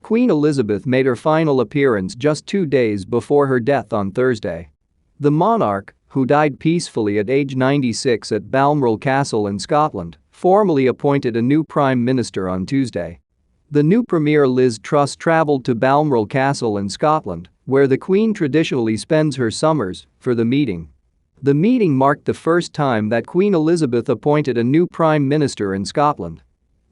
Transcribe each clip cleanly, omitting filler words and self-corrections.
Queen Elizabeth made her final appearance just 2 days before her death on Thursday. The monarch, who died peacefully at age 96 at Balmoral Castle in Scotland, formally appointed a new Prime Minister on Tuesday. The new Premier Liz Truss travelled to Balmoral Castle in Scotland, where the Queen traditionally spends her summers, for the meeting. The meeting marked the first time that Queen Elizabeth appointed a new Prime Minister in Scotland.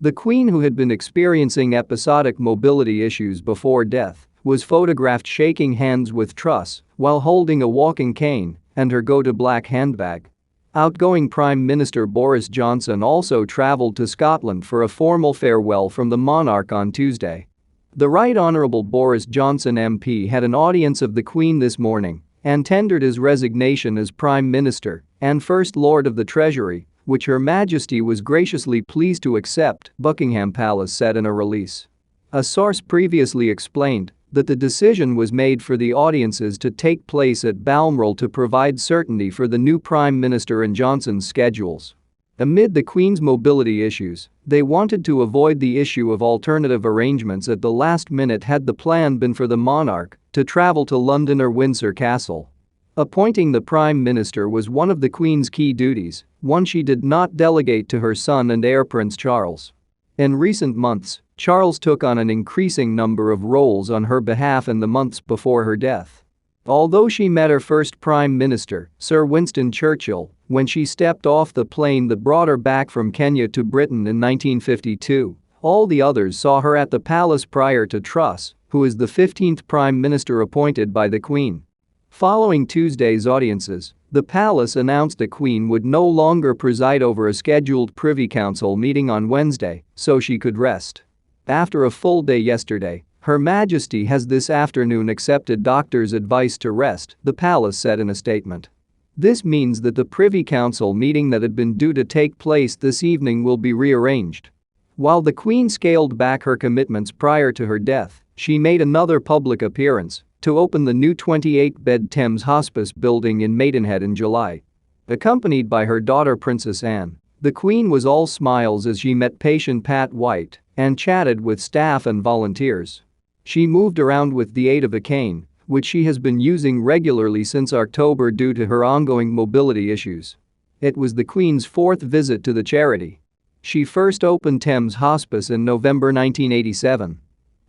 The Queen, who had been experiencing episodic mobility issues before death, was photographed shaking hands with Truss while holding a walking cane and her go-to black handbag. Outgoing Prime Minister Boris Johnson also travelled to Scotland for a formal farewell from the monarch on Tuesday. The Right Honourable Boris Johnson MP had an audience of the Queen this morning and tendered his resignation as Prime Minister and First Lord of the Treasury, which Her Majesty was graciously pleased to accept, Buckingham Palace said in a release. A source previously explained that the decision was made for the audiences to take place at Balmoral to provide certainty for the new Prime Minister and Johnson's schedules. Amid the Queen's mobility issues, they wanted to avoid the issue of alternative arrangements at the last minute had the plan been for the monarch to travel to London or Windsor Castle. Appointing the Prime Minister was one of the Queen's key duties, one she did not delegate to her son and heir Prince Charles. In recent months, Charles took on an increasing number of roles on her behalf in the months before her death. Although she met her first Prime Minister, Sir Winston Churchill, when she stepped off the plane that brought her back from Kenya to Britain in 1952, all the others saw her at the palace prior to Truss, who is the 15th Prime Minister appointed by the Queen. Following Tuesday's audiences, the palace announced the Queen would no longer preside over a scheduled Privy Council meeting on Wednesday, so she could rest. After a full day yesterday, Her Majesty has this afternoon accepted doctors' advice to rest, the palace said in a statement. This means that the Privy Council meeting that had been due to take place this evening will be rearranged. While the Queen scaled back her commitments prior to her death, she made another public appearance to open the new 28-bed Thames Hospice building in Maidenhead in July. Accompanied by her daughter Princess Anne, the Queen was all smiles as she met patient Pat White and chatted with staff and volunteers. She moved around with the aid of a cane, which she has been using regularly since October due to her ongoing mobility issues. It was the Queen's fourth visit to the charity. She first opened Thames Hospice in November 1987.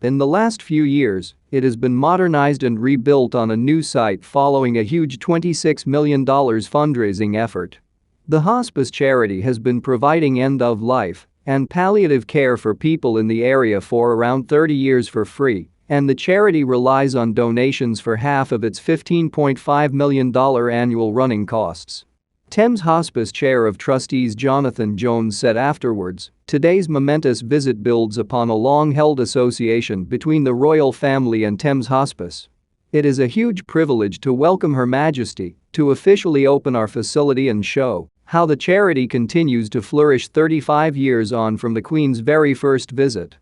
In the last few years, it has been modernized and rebuilt on a new site following a huge $26 million fundraising effort. The hospice charity has been providing end-of-life and palliative care for people in the area for around 30 years for free, and the charity relies on donations for half of its $15.5 million annual running costs. Thames Hospice Chair of Trustees Jonathan Jones said afterwards, "Today's momentous visit builds upon a long-held association between the royal family and Thames Hospice. It is a huge privilege to welcome Her Majesty, to officially open our facility and show how the charity continues to flourish 35 years on from the Queen's very first visit."